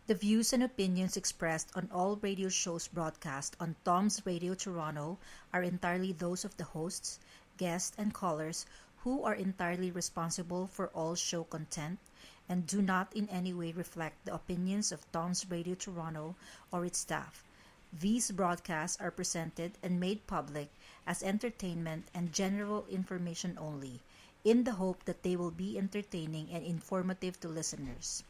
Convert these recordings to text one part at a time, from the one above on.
The views and opinions expressed on all radio shows broadcast on TOMz Radio Toronto are entirely those of the hosts, guests, and callers who are entirely responsible for all show content and do not in any way reflect the opinions of TOMz Radio Toronto or its staff. These broadcasts are presented and made public as entertainment and general information only, in the hope that they will be entertaining and informative to listeners.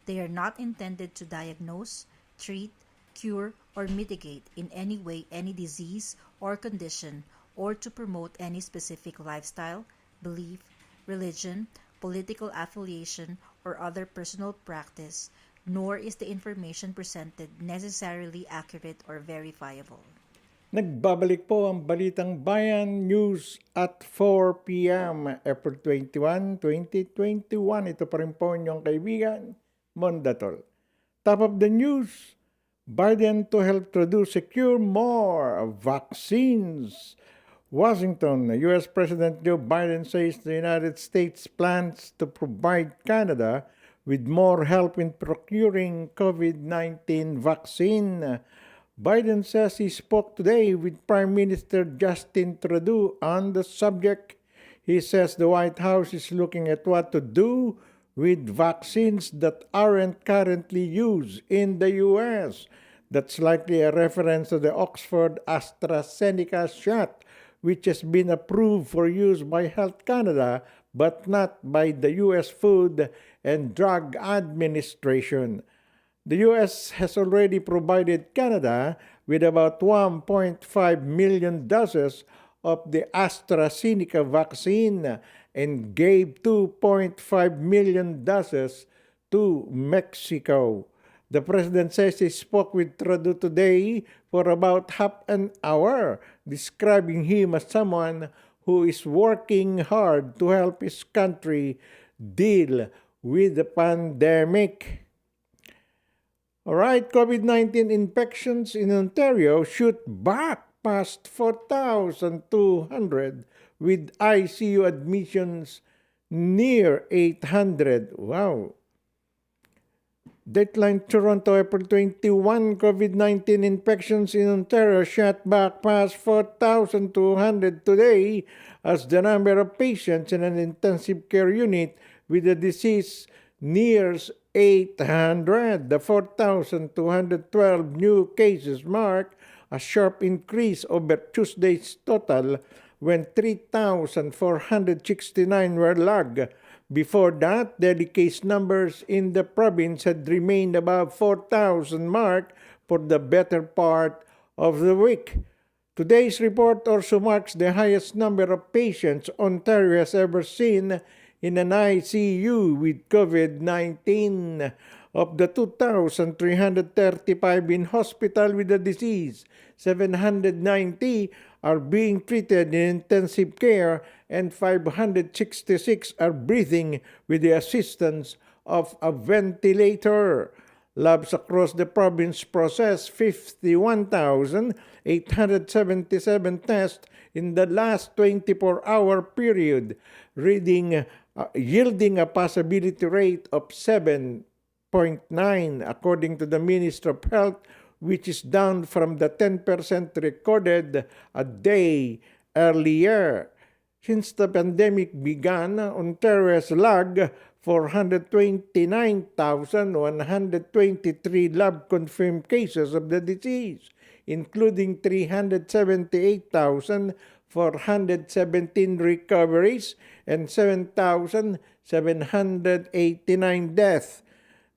They are not intended to diagnose, treat, cure, or mitigate in any way any disease or condition or to promote any specific lifestyle, belief, religion, political affiliation, or other personal practice, nor is the information presented necessarily accurate or verifiable. Nagbabalik po ang Balitang Bayan News at 4 p.m. April 21, 2021. Ito pa rin po inyong kaibigan, Mondatol. Top of the news, Biden to help produce secure more vaccines. Washington, U.S. President Joe Biden says the United States plans to provide Canada with more help in procuring COVID-19 vaccine. Biden says he spoke today with Prime Minister Justin Trudeau on the subject. He says the White House is looking at what to do with vaccines that aren't currently used in the U.S. That's likely a reference to the Oxford AstraZeneca shot, which has been approved for use by Health Canada but not by the U.S. Food and Drug Administration. The U.S. has already provided Canada with about 1.5 million doses of the AstraZeneca vaccine and gave 2.5 million doses to Mexico. The president says he spoke with Trudeau today for about half an hour, describing him as someone who is working hard to help his country deal with the pandemic. Alright, COVID-19 infections in Ontario shoot back past 4,200 with ICU admissions near 800. Wow. Deadline Toronto, April 21, COVID-19 infections in Ontario shot back past 4,200 today as the number of patients in an intensive care unit with the disease nears 800. The 4,212 new cases mark a sharp increase over Tuesday's total when 3,469 were logged. Before that, daily case numbers in the province had remained above 4,000 mark for the better part of the week. Today's report also marks the highest number of patients Ontario has ever seen in an ICU with COVID-19. Of the 2,335 in hospital with the disease, 790 are being treated in intensive care and 566 are breathing with the assistance of a ventilator. Labs across the province processed 51,877 tests in the last 24-hour period, yielding a possibility rate of 7.9 according to the Minister of Health, which is down from the 10% recorded a day earlier. Since the pandemic began, Ontario has logged 429,123 lab-confirmed cases of the disease, including 378,417 recoveries and 7,789 deaths.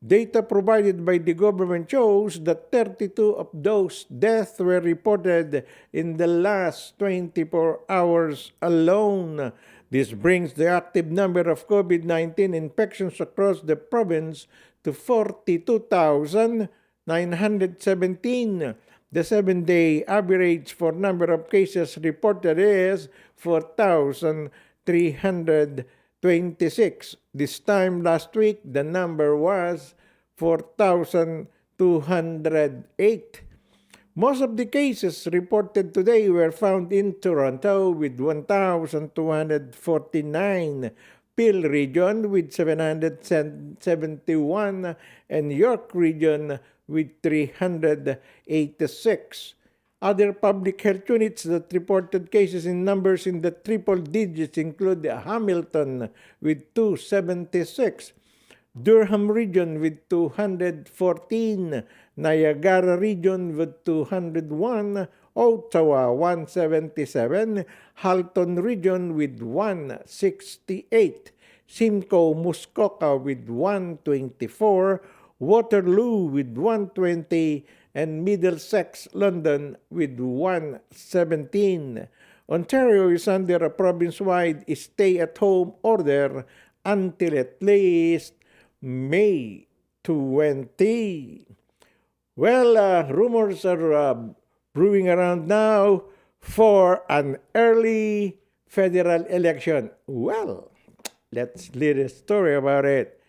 Data provided by the government shows that 32 of those deaths were reported in the last 24 hours alone. This brings the active number of COVID-19 infections across the province to 42,917. The 7-day average for number of cases reported is 4,326. This time last week, the number was 4,208. Most of the cases reported today were found in Toronto with 1,249 Peel region with 771 and York region with 386. Other public health units that reported cases in numbers in the triple digits include Hamilton with 276, Durham region with 214, Niagara region with 201, Ottawa 177, Halton region with 168, Simcoe Muskoka with 124, Waterloo with 120, and Middlesex London with 117. Ontario is under a province-wide stay-at-home order until at least May 20. Well, rumors are brewing around now for an early federal election. Well, let's read a story about it.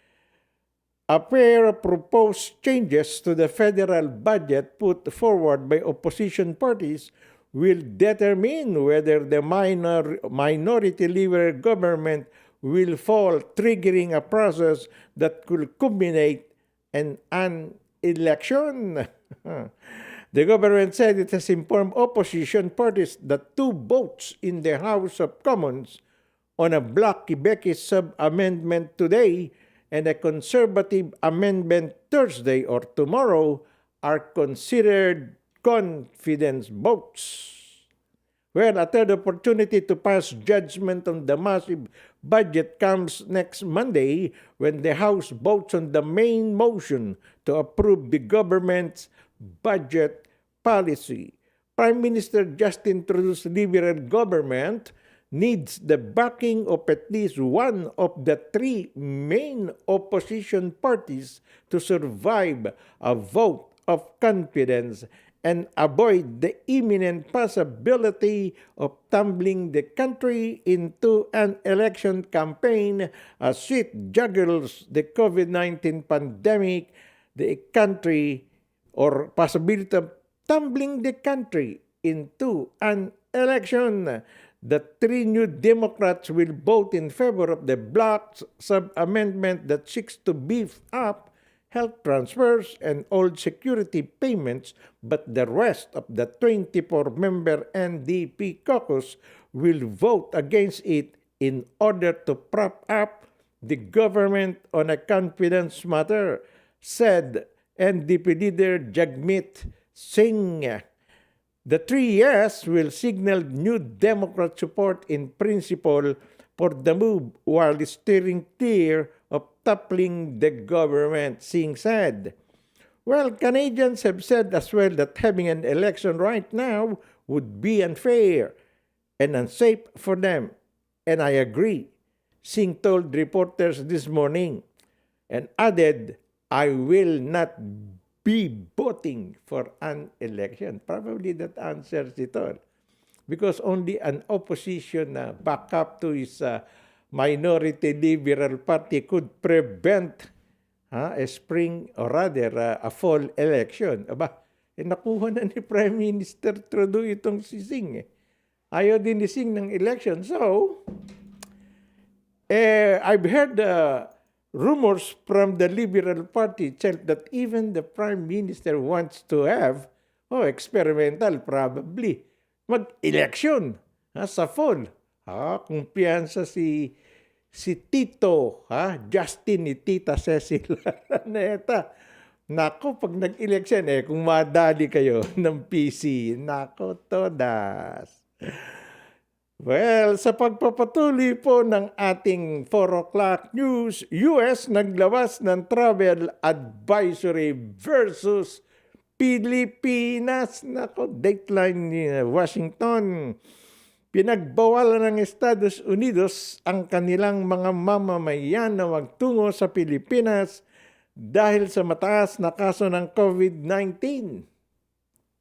A pair of proposed changes to the federal budget put forward by opposition parties will determine whether the minority Liberal government will fall, triggering a process that could culminate in an election. The government said it has informed opposition parties that 2 votes in the House of Commons on a block Quebec sub-amendment today and a conservative amendment Thursday or tomorrow are considered confidence votes. Well, a third opportunity to pass judgment on the massive budget comes next Monday when the House votes on the main motion to approve the government's budget policy. Prime Minister Justin Trudeau's Liberal government needs the backing of at least one of the 3 main opposition parties to survive a vote of confidence and avoid the imminent possibility of tumbling the country into an election campaign as it juggles the COVID-19 pandemic, the country, or possibility of tumbling the country into an election. The 3 New Democrats will vote in favor of the bloc sub-amendment that seeks to beef up health transfers and old security payments, but the rest of the 24-member NDP caucus will vote against it in order to prop up the government on a confidence matter, said NDP leader Jagmeet Singh. The 3 yes will signal New Democrat support in principle for the move while steering clear of toppling the government, Singh said. Well, Canadians have said as well that having an election right now would be unfair and unsafe for them. And I agree, Singh told reporters this morning and added, I will not be voting for an election. Probably that answers it all. Because only an opposition backup to his minority Liberal Party could prevent a spring or rather a fall election. Aba, nakuha na ni Prime Minister Trudeau itong si Singh. Ayaw din ni Singh ng election. So, I've heard rumors from the Liberal Party itself that even the Prime Minister wants to have, experimental probably, mag-election sa fall. Kumpiyansa si Tito, Justin ni Tita Cecil Araneta. Nako, pag nag-election, kung madali kayo ng PC, nako, todas. Well, sa pagpapatuloy po ng ating 4 o'clock news, US naglawas ng travel advisory versus Pilipinas. Nako, dateline ni Washington. Pinagbawalan ng Estados Unidos ang kanilang mga mamamayan na magtungo sa Pilipinas dahil sa mataas na kaso ng COVID-19.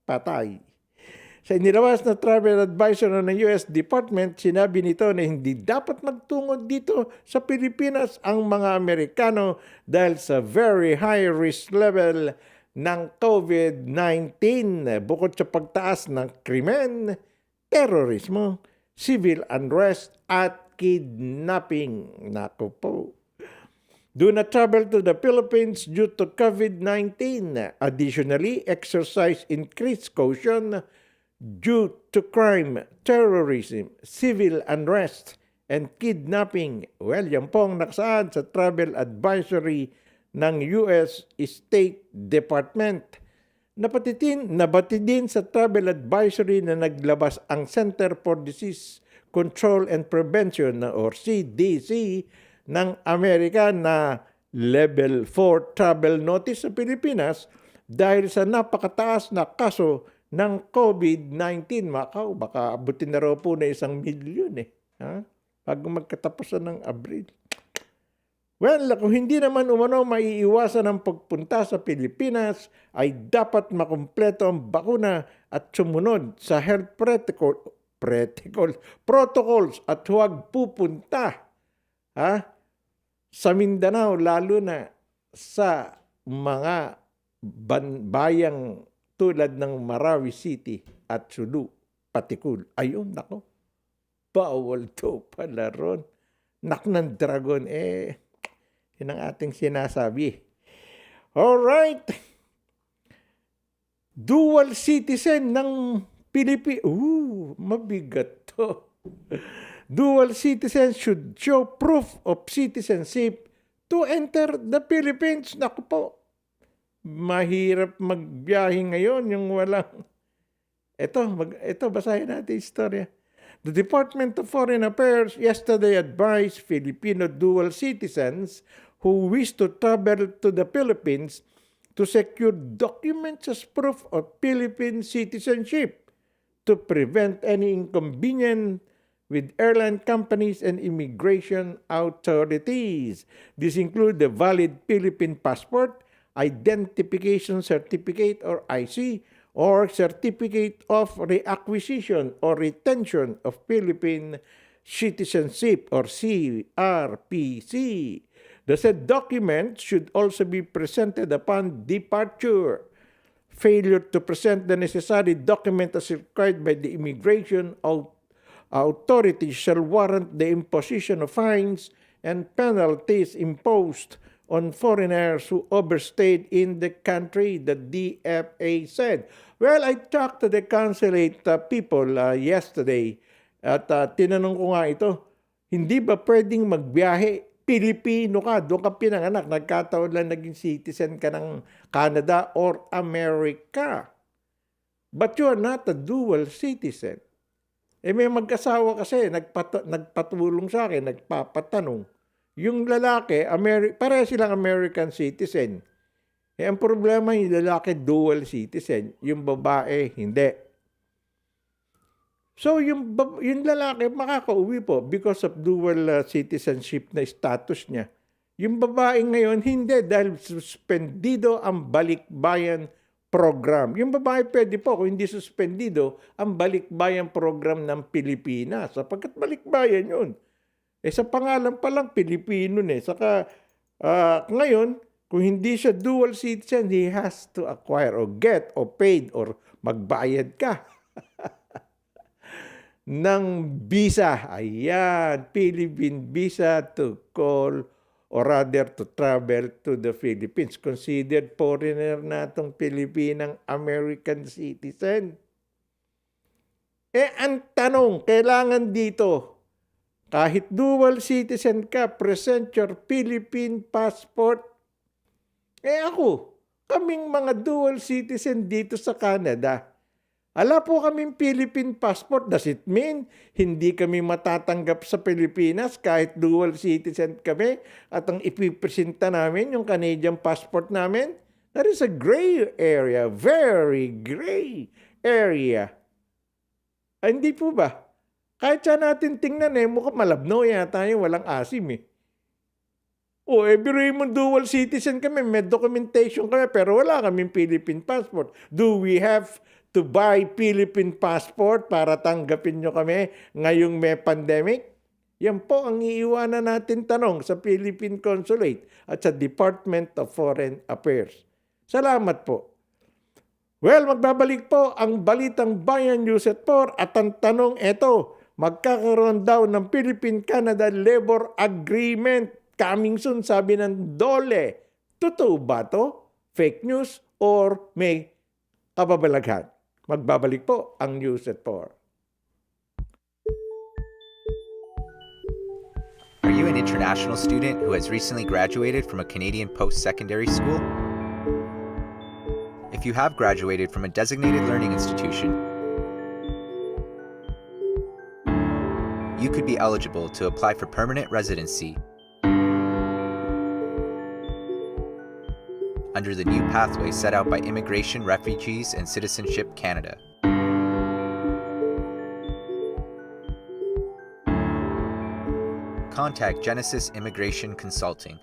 Patay. Sa inilawas na travel advisor ng US Department, sinabi nito na hindi dapat magtungo dito sa Pilipinas ang mga Amerikano dahil sa very high risk level ng COVID-19 bukod sa pagtaas ng krimen, terorismo, civil unrest at kidnapping. Naku po. Do not travel to the Philippines due to COVID-19. Additionally, exercise increased caution due to crime, terrorism, civil unrest, and kidnapping. Well, yan po ang nakasaad sa travel advisory ng US State Department. Nabati din sa travel advisory na naglabas ang Center for Disease Control and Prevention or CDC ng Amerika na level 4 travel notice sa Pilipinas dahil sa napakataas na kaso ng COVID-19. Baka abutin na raw po na 1,000,000 bago magkatapusan ng Abril. Well, kung hindi naman umano maiiwasan ang pagpunta sa Pilipinas, ay dapat makumpleto ang bakuna at sumunod sa health protocols at huwag pupunta sa Mindanao, lalo na sa mga bayang tulad ng Marawi City at Sulu, Patikul. Ayun, nako, bawal to pala ron. Nak ng dragon, yun ang ating sinasabi. Alright. Dual citizen ng Pilipinas. Mabigat to. Dual citizens should show proof of citizenship to enter the Philippines. Naku po, mahirap magbiyahe ngayon yung walang... Ito, basahin natin istorya. The Department of Foreign Affairs yesterday advised Filipino dual citizens who wish to travel to the Philippines to secure documents as proof of Philippine citizenship to prevent any inconvenience with airline companies and immigration authorities. This includes the valid Philippine passport, identification certificate or IC, or certificate of reacquisition or retention of Philippine citizenship or CRPC. The said document should also be presented upon departure. Failure to present the necessary document as required by the immigration authorities shall warrant the imposition of fines and penalties imposed on foreigners who overstayed in the country, the DFA said. Well, I talked to the consulate people yesterday at tinanong ko nga ito, hindi ba pwedeng magbiyahe? Pilipino ka, doon ka pinanganak, nagkataon lang naging citizen ka ng Canada or America. But you are not a dual citizen. May mag-asawa kasi, nagpatulong sa akin, nagpapatanong. Yung lalaki, pareha silang American citizen. Ang problema, yung lalaki dual citizen, yung babae hindi. So yung lalaki makakauwi po because of dual citizenship na status niya. Yung babae ngayon hindi dahil suspendido ang balikbayan program. Yung babae pwede po kung hindi suspendido ang balikbayan program ng Pilipinas. Sapagkat balikbayan yun. Sa pangalan pa lang Pilipino Saka ngayon, kung hindi siya dual citizen, he has to acquire or get or paid or magbayad ka ng visa. Ayan, Philippine visa to call or rather to travel to the Philippines. Considered foreigner na itong Pilipinang American citizen. Ang tanong, kailangan dito, kahit dual citizen ka, present your Philippine passport. Kaming mga dual citizen dito sa Canada, ala po kaming Philippine passport. Does it mean hindi kami matatanggap sa Pilipinas kahit dual citizen kami at ang ipipresenta namin yung Canadian passport namin? That is a gray area, very gray area. Hindi po ba? Kahit saan natin tingnan mukhang malabno yata yung walang asim biruin mo dual citizen kami, may documentation kami, pero wala kaming Philippine passport. Do we have to buy Philippine passport para tanggapin nyo kami ngayong may pandemic? Yan po ang iiwanan natin tanong sa Philippine Consulate at sa Department of Foreign Affairs. Salamat po. Well, magbabalik po ang Balitang Bayan News at 4 at ang tanong ito, magkakaroon daw ng Philippine-Canada Labor Agreement. Coming soon, sabi ng DOLE. Totoo ba to? Fake news or may kababalaghan? Magbabalik po ang News at 4. Are you an international student who has recently graduated from a Canadian post-secondary school? If you have graduated from a designated learning institution, you could be eligible to apply for permanent residency under the new pathway set out by Immigration, Refugees, and Citizenship Canada. Contact Genesis Immigration Consulting.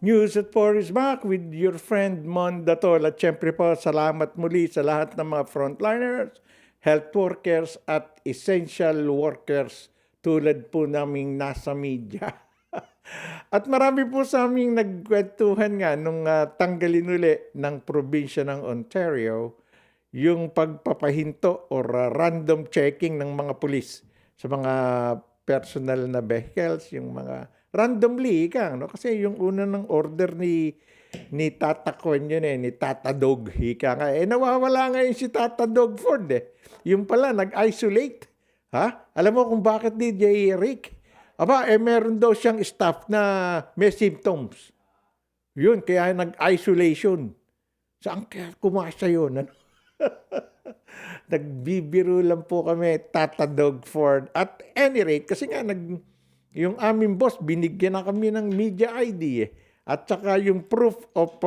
News at 4 is back with your friend Mon Datol. At syempre po, salamat muli sa lahat ng mga frontliners, health workers at essential workers tulad po naming nasa media. At marami po sa aming nagkwentuhan nga nung tanggalin uli ng probinsya ng Ontario yung pagpapahinto or random checking ng mga pulis sa mga personal na vehicles, yung mga randomly no? Kasi yung una ng order ni Tata Kwan yun ni Tata Dog hika nga. Nawawala ngayon si Tata Dog Ford Yung pala, nag-isolate. Ha? Alam mo kung bakit DJ Rick? Aba, meron daw siyang staff na may symptoms. Yun, kaya nag-isolation. Saan kaya kumasa yun? Ano? Nagbibiro lang po kami, Tata Dog Ford. At any rate, kasi nga yung aming boss, binigyan na kami ng media ID At saka yung proof of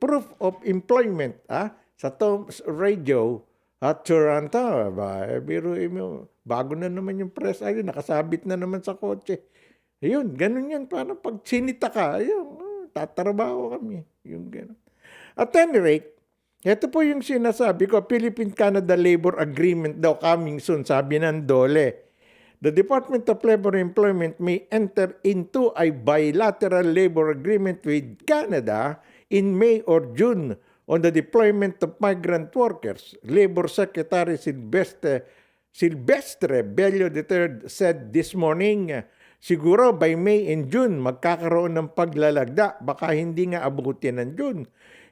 proof of employment sa TOMz Radio at Toronto. Biro mo, bago na naman yung press ID, nakasabit na naman sa kotse. Ayun, ganun yan. Parang pag sinita ka, ayun, tatrabaho kami. Yung ganun. At any rate, ito po yung sinasabi ko, Philippine-Canada Labor Agreement daw coming soon, sabi ng DOLE. The Department of Labor and Employment may enter into a bilateral labor agreement with Canada in May or June on the deployment of migrant workers. Labor Secretary Silvestre Bello III said this morning, siguro by May and June magkakaroon ng paglalagda, baka hindi nga abutin ng June,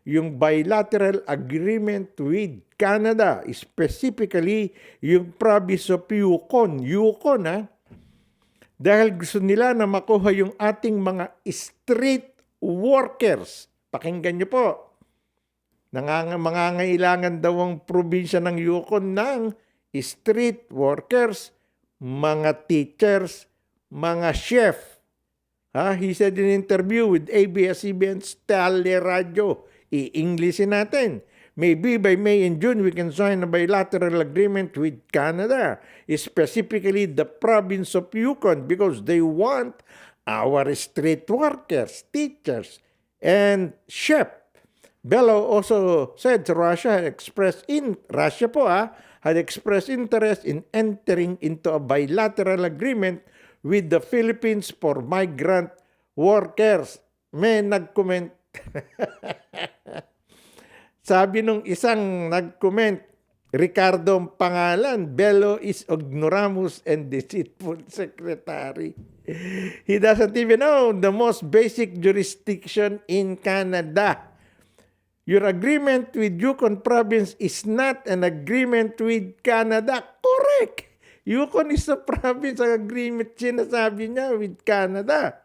yung bilateral agreement with Canada, specifically yung province of Yukon. Yukon, dahil gusto nila na makuha yung ating mga street workers. Pakinggan niyo po. Mangangailangan daw ang probinsya ng Yukon ng street workers, mga teachers, mga chef. He said in an interview with ABS-CBN's Teleradio, i-Englishin natin. Maybe by May and June, we can sign a bilateral agreement with Canada, specifically the province of Yukon, because they want our street workers, teachers, and chef. Bello also said Russia had expressed had expressed interest in entering into a bilateral agreement with the Philippines for migrant workers. May nag-comment. Sabi nung isang nag-comment, Ricardo ang pangalan, Bello is ignoramus and deceitful secretary. He doesn't even know the most basic jurisdiction in Canada. Your agreement with Yukon province is not an agreement with Canada. Correct! Yukon is a province. Ang agreement sinasabi niya with Canada.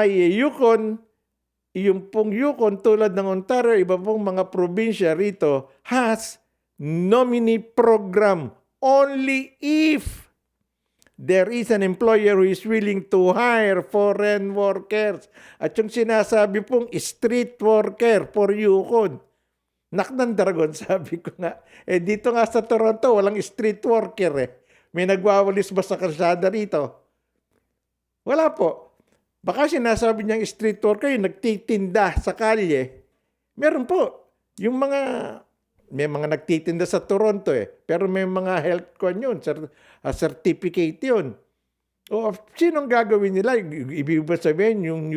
Yukon, yung pong Yukon tulad ng Ontario, iba pong mga probinsya rito, has nominee program only if there is an employer who is willing to hire foreign workers. At yung sinasabi pong street worker for Yukon. Naknan Dragon, sabi ko nga. Dito nga sa Toronto, walang street worker May nagwawalis ba sa kalsada rito? Wala po. Baka sinasabi niyang street worker, yung nagtitinda sa kalye. Meron po. May mga nagtitinda sa Toronto pero may mga health con yun, certificate yun. O sinong gagawin nila? Ibig ba sabihin yung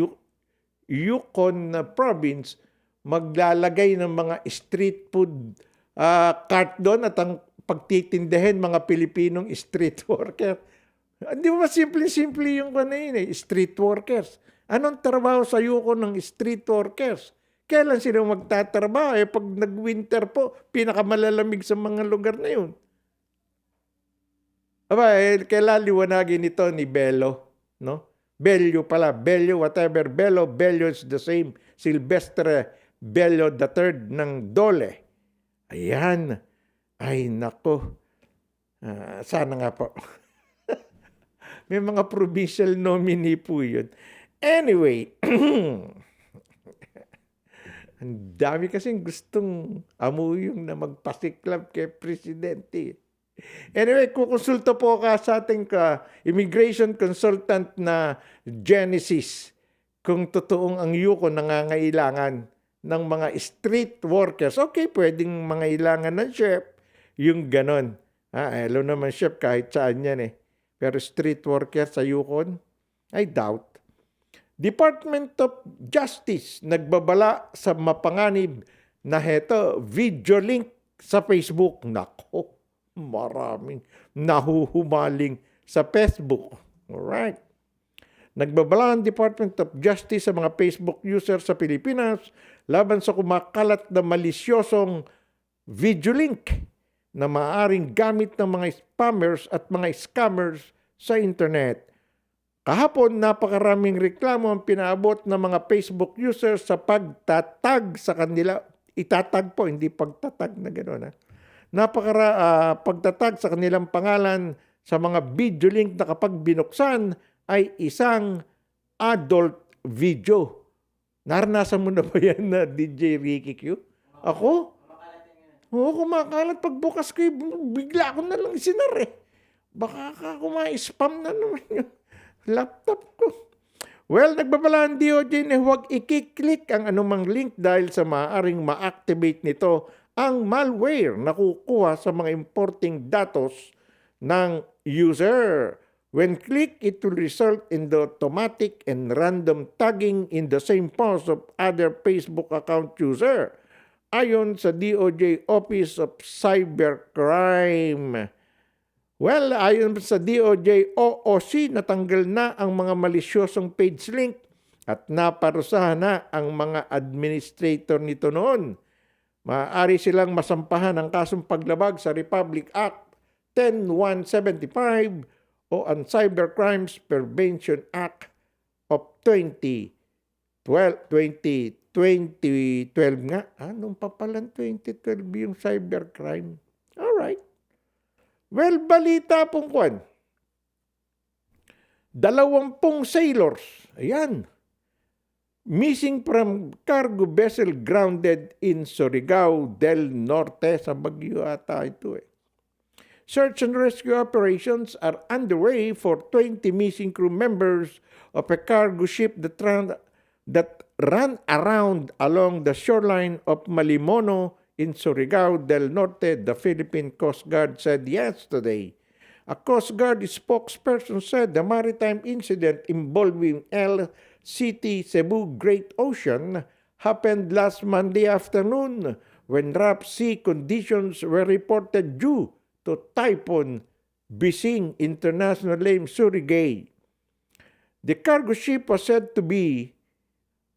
Yukon province maglalagay ng mga street food cart doon at ang pagtitindahin mga Pilipinong street worker. Hindi ba simple-simple yung street workers? Anong trabaho sa Yukon ng street workers? Kailan sila magtatrabaho? Pag nag-winter po, pinakamalalamig sa mga lugar na yun. Kailan liwanagin ito ni Bello? No? Bello pala. Bello, whatever. Bello is the same. Silvestre Bello III ng Dole. Ayan. Ay, nako. Sana nga po. May mga provincial nominee po yun. Anyway, ang dami kasing gustong amuyong na magpasiklab kay Presidente. Anyway, kukonsulta po ka sa ating immigration consultant na Genesis kung totoong ang Yukon nangangailangan ng mga street workers. Okay, pwedeng mangailangan ng chef, yung ganon. Alam naman chef kahit saan yan Pero street workers sa Yukon, I doubt. Department of Justice nagbabala sa mapanganib na video link sa Facebook. Nako, maraming nahuhumaling sa Facebook. Alright. Nagbabala ang Department of Justice sa mga Facebook users sa Pilipinas laban sa kumakalat na malisyosong video link na maaaring gamit ng mga spammers at mga scammers sa internet. Kahapon, napakaraming reklamo ang pinaabot ng mga Facebook users sa pagtatag sa kanila. Itatag po, hindi pagtatag na gano'n. Pagtatag sa kanilang pangalan sa mga video link na kapag binuksan ay isang adult video. Naranasan mo na ba yan na DJ Ricky Q? Ako? Oo, kumakalat. Pagbukas ko, bigla ko na lang isinar Baka spam na naman yung laptop ko. Well, nagbabala ang DOJ na huwag i-click ang anumang link dahil sa maaaring ma-activate nito ang malware na kukuha sa mga importing datos ng user. When clicked, it will result in the automatic and random tagging in the same post of other Facebook account user. Ayon sa DOJ Office of Cybercrime. Well, ayon sa DOJ OOC, natanggal na ang mga malisyosong page link at naparusahan na ang mga administrator nito noon. Maaari silang masampahan ng kasong paglabag sa Republic Act 10175 o ang Cybercrimes Prevention Act of 2012 nga. Anong pa pala 2012 yung cybercrime? Alright. Well, balita pong 20 sailors, ayan, missing from cargo vessel grounded in Surigao del Norte, sa Baguio ata ito Search and rescue operations are underway for 20 missing crew members of a cargo ship that ran around along the shoreline of Malimono in Surigao del Norte, the Philippine Coast Guard said yesterday. A Coast Guard spokesperson said the maritime incident involving LCT Cebu Great Ocean happened last Monday afternoon when rough sea conditions were reported due to Typhoon Bising International Name Surigay. The cargo ship was said to be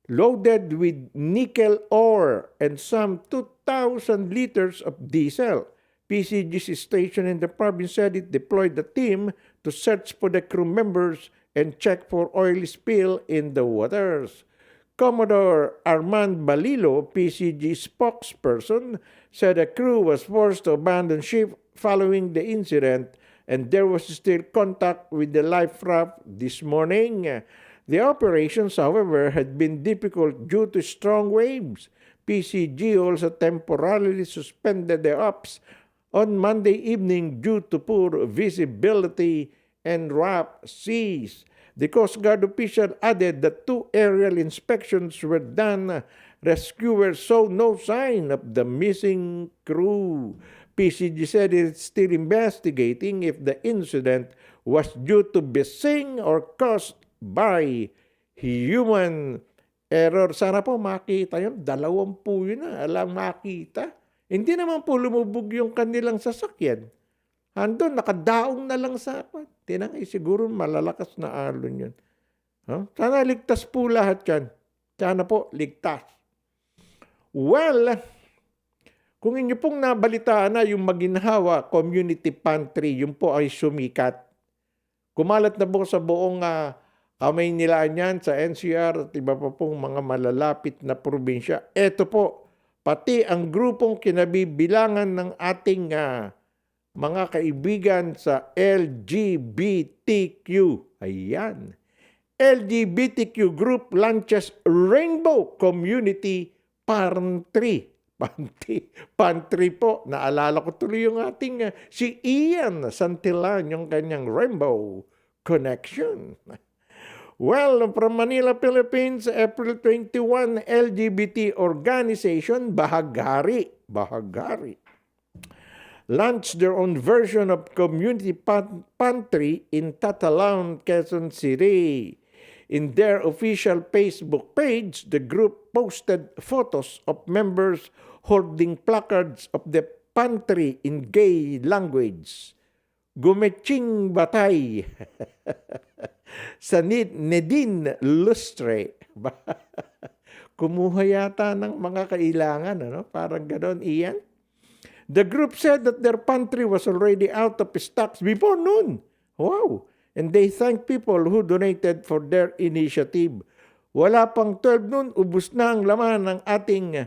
loaded with nickel ore and some 2,000 liters of diesel. PCG's station in the province said it deployed a team to search for the crew members and check for oil spill in the waters. Commodore Armand Balilo, PCG spokesperson, said the crew was forced to abandon ship following the incident and there was still contact with the life raft this morning. The operations, however, had been difficult due to strong waves. PCG also temporarily suspended the ops on Monday evening due to poor visibility and rough seas. The Coast Guard official added that 2 aerial inspections were done. Rescuers saw no sign of the missing crew. PCG said it's still investigating if the incident was due to bising or caused by human error. Sana po makita yun. 20 yun na. Alam makita. Hindi naman po lumubog yung kanilang sasakyan. Andun, nakadaong na lang sa apat. Tinangay, siguro malalakas na alon yun. Sana ligtas po lahat yan. Sana po ligtas. Well, kung inyo pong nabalitaan na yung maginhawa community pantry, yung po ay sumikat. Kumalat na po sa buong kamay nilaan yan sa NCR at iba pa pong mga malalapit na probinsya. Ito po, pati ang grupong kinabibilangan ng ating mga kaibigan sa LGBTQ. Ayan. LGBTQ group launches Rainbow Community Pantry. Pantry po. Naalala ko tuloy yung ating si Ian Santillan, yung kanyang Rainbow Connection. Well, from Manila, Philippines, April 21, LGBT organization Bahagari launched their own version of community pantry in Tatalaon, Quezon City. In their official Facebook page, the group posted photos of members holding placards of the pantry in gay language. Gumeching batay sa Nedin Lustre. Kumuha yata ng mga kailangan, Parang ganon, Ian. The group said that their pantry was already out of stocks before noon. Wow! And they thank people who donated for their initiative. Wala pang 12 noon, ubus na ang laman ng ating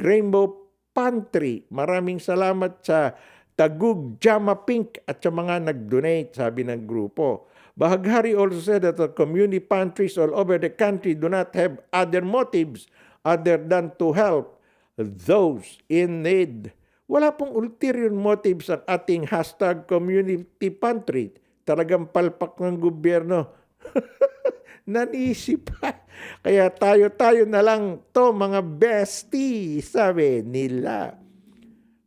#Rainbow Pantry. Maraming salamat sa Tagug Jama Pink at sa mga nag-donate, sabi ng grupo. Bahaghari also said that the community pantries all over the country do not have other motives other than to help those in need. Wala pong ulterior motives ang ating #community pantry. Talagang palpak ng gobyerno. Nanisip pa. Kaya tayo na lang to mga bestie, sabi nila.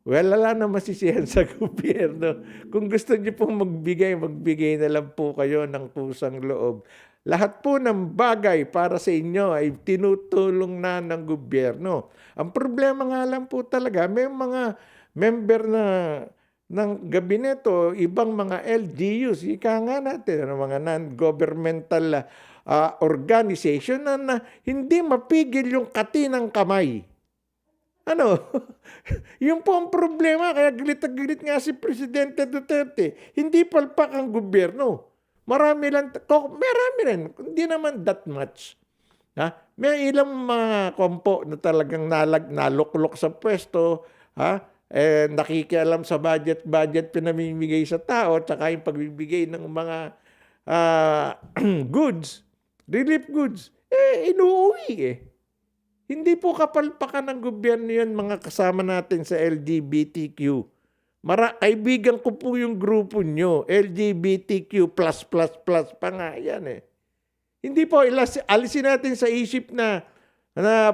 Well, wala na masisihan sa gobyerno. Kung gusto niyo pong magbigay na lang po kayo ng pusang loob. Lahat po ng bagay para sa inyo ay tinutulong na ng gobyerno. Ang problema nga lang po talaga, may mga member ng gabineto, ibang mga LGUs, ika nga natin, mga non-governmental organization na hindi mapigil yung kati ng kamay. Yung po ang problema, kaya galit na galit nga si Presidente Duterte. Hindi palpak ang gobyerno. Marami rin, hindi naman that much. May ilang mga kompo na talagang naluklok sa pwesto, nakikialam sa budget pinamimigay sa tao, tsaka yung pagbibigay ng mga goods, relief goods, inuuwi Hindi po kapalpakan ng gobyerno yan, mga kasama natin sa LGBTQ. Kaibigan ko po yung grupo nyo, LGBTQ+++ pa nga yan Hindi po, alisin natin sa isip na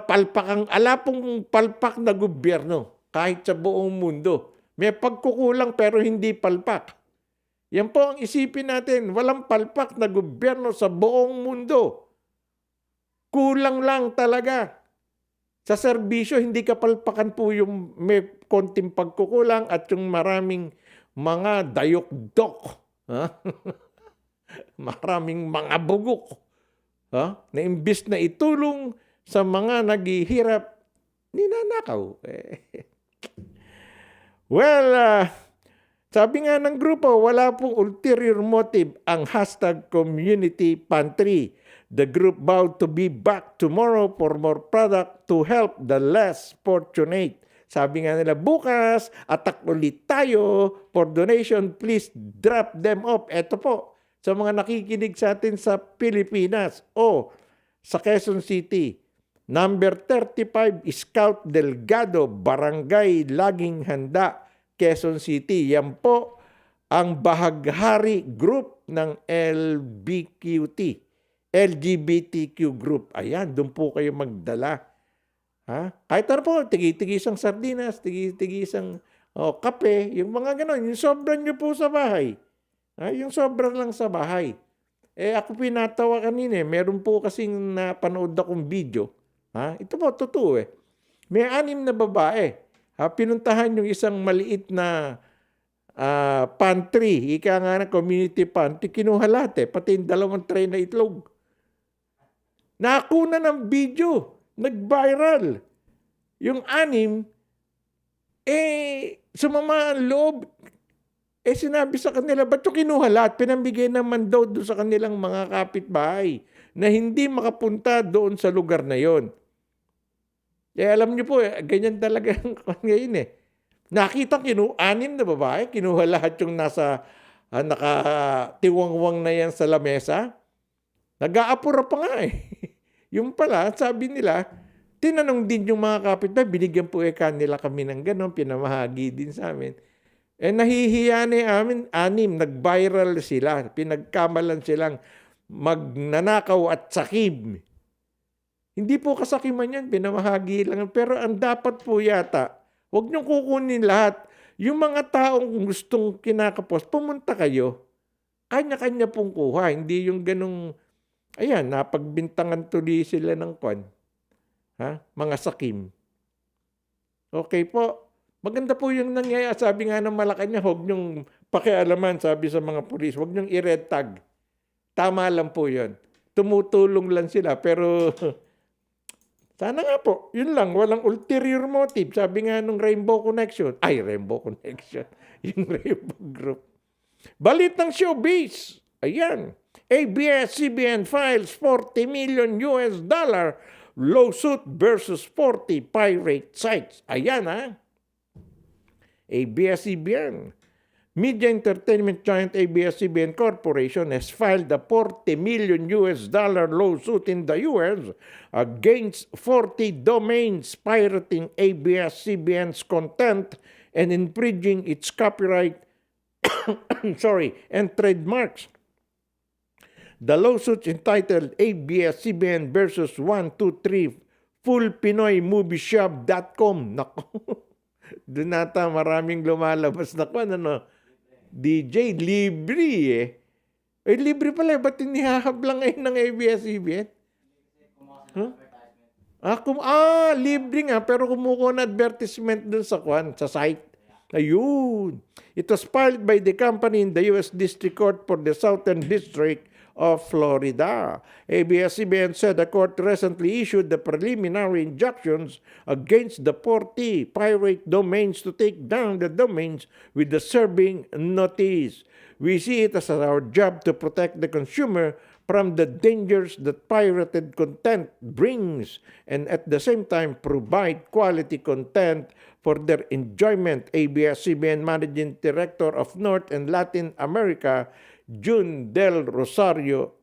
palpak pong palpak na gobyerno kahit sa buong mundo. May pagkukulang pero hindi palpak. Yan po ang isipin natin, walang palpak na gobyerno sa buong mundo. Kulang lang talaga. Sa serbisyo, hindi kapalpakan po yung may konting pagkukulang at yung maraming mga dayok-dok. Maraming mga bugok. Na imbis na itulong sa mga naghihirap, ninanakaw. Well, sabi nga ng grupo, wala pong ulterior motive ang #community pantry. The group vowed to be back tomorrow for more product to help the less fortunate. Sabi nga nila, bukas, attack ulit tayo for donation. Please drop them off. Ito po, sa mga nakikinig sa atin sa Pilipinas o sa Quezon City. Number 35, Scout Delgado, Barangay Laging Handa, Quezon City. Yan po ang bahaghari group ng LGBTQ group. Ayan, doon po kayo magdala. Ha? Kahit ano po, tigi-tigisang sardinas, tigi-tigisang kape, yung mga ganon, yung sobran nyo po sa bahay. Ha? Yung sobran lang sa bahay. Ako pinatawa kanina, meron po kasing napanood akong video. Ha? Ito po, totoo May 6 na babae. Pinuntahan yung isang maliit na pantry, ika nga na community pantry, kinuha lahat pati yung 2 tray na itlog. Nakuna ng video, nag-viral. Yung 6, sumama ang loob. Sinabi sa kanila, ba't yung kinuha lahat? Pinambigay naman daw doon sa kanilang mga kapitbahay na hindi makapunta doon sa lugar na yon. Alam niyo po, ganyan talaga ngayon Nakita 6 na babae, kinuha lahat yung nasa nakatiwangwang na yan sa lamesa. Nag-aapura pa nga Yung pala, sabi nila, tinanong din yung mga kapitbahay, binigyan po kanila kami ng ganon, pinamahagi din sa amin. Nahihiya na amin, 6, nag-viral sila, pinagkamalan silang magnanakaw at sakim. Hindi po kasakiman yan, pinamahagi lang. Pero ang dapat po yata, huwag niyong kukunin lahat. Yung mga taong gustong kinakapos, pumunta kayo. Kanya-kanya pong kuha. Hindi yung ganong, napagbintangan tuloy sila ng kwan. Mga sakim. Okay po. Maganda po yung nangyayari. Sabi nga ng Malacanang, huwag niyong pakialaman, sabi sa mga pulis. Huwag niyong i-red tag. Tama lang po yun. Tumutulong lang sila. Pero sana nga po, yun lang, walang ulterior motive. Sabi nga nung Rainbow Connection. Yung Rainbow Group. Balit ng showbiz. Ayan. ABS-CBN files $40 million lawsuit versus 40 pirate sites. Ayan ABS-CBN. Media entertainment giant ABS-CBN Corporation has filed a $40 million lawsuit in the US against 40 domains pirating ABS-CBN's content and infringing its copyright and trademarks. The lawsuit entitled ABS-CBN versus 123 fullpinoymovieshop.com. Nako. Doon nata maraming lumalabas na DJ, libre libre pala. Ba't inihahablang ngayon ng ABS-CBN? Libre nga, pero kumukuha na advertisement dun sa site. Ayun. It was filed by the company in the U.S. District Court for the Southern District of Florida. ABS-CBN said the court recently issued the preliminary injunctions against the 40 pirate domains to take down the domains with the serving notice. We see it as our job to protect the consumer from the dangers that pirated content brings and at the same time provide quality content for their enjoyment. ABS-CBN Managing Director of North and Latin America, June Del Rosario,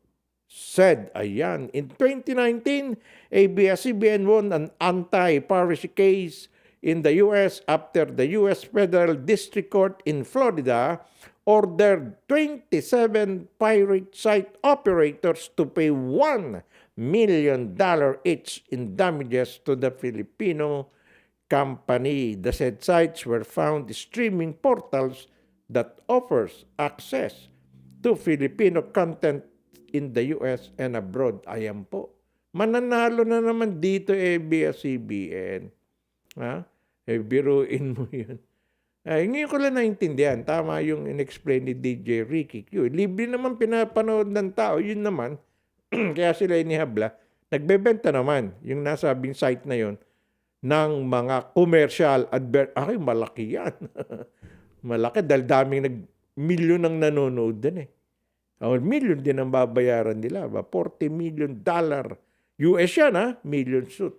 said, in 2019, ABS-CBN won an anti-piracy case in the U.S. after the U.S. Federal District Court in Florida ordered 27 pirate site operators to pay $1 million each in damages to the Filipino company. The said sites were found streaming portals that offers access to Filipino content in the U.S. and abroad. Ayan po. Mananalo na naman dito ABS-CBN. Biruin mo yun. Ngayon ko lang naintindihan. Tama yung in-explain ni DJ Ricky Q. Libre naman pinapanood ng tao. Yun naman. Kaya sila inihabla. Nagbebenta naman yung nasabing site na yun ng mga commercial malaki yan. Malaki dahil daming milyon ang nanonood din milyon din ang babayaran nila. $40 million. US yan million suit.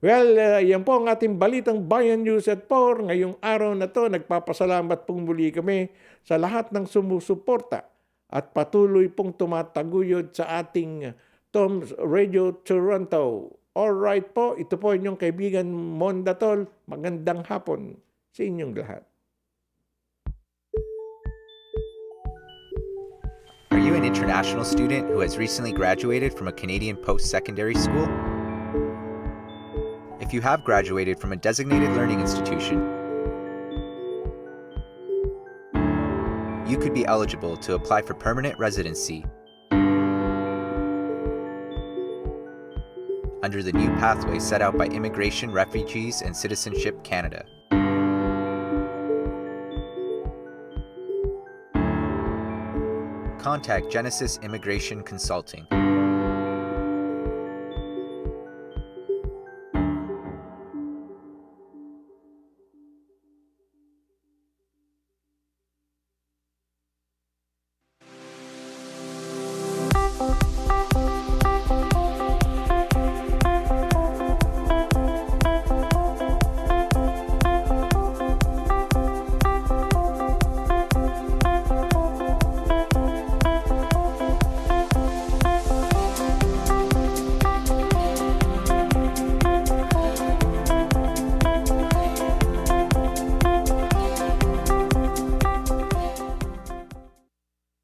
Well, yan po ang ating Balitang Bayan News at 4. Ngayong araw na to, nagpapasalamat pong muli kami sa lahat ng sumusuporta at patuloy pong tumataguyod sa ating TOMz Radio Toronto. Alright po, ito po inyong kaibigan Mondatol. Magandang hapon sa inyong lahat. Are you an international student who has recently graduated from a Canadian post-secondary school? If you have graduated from a designated learning institution, you could be eligible to apply for permanent residency under the new pathway set out by Immigration, Refugees, and Citizenship Canada. Contact Genesis Immigration Consulting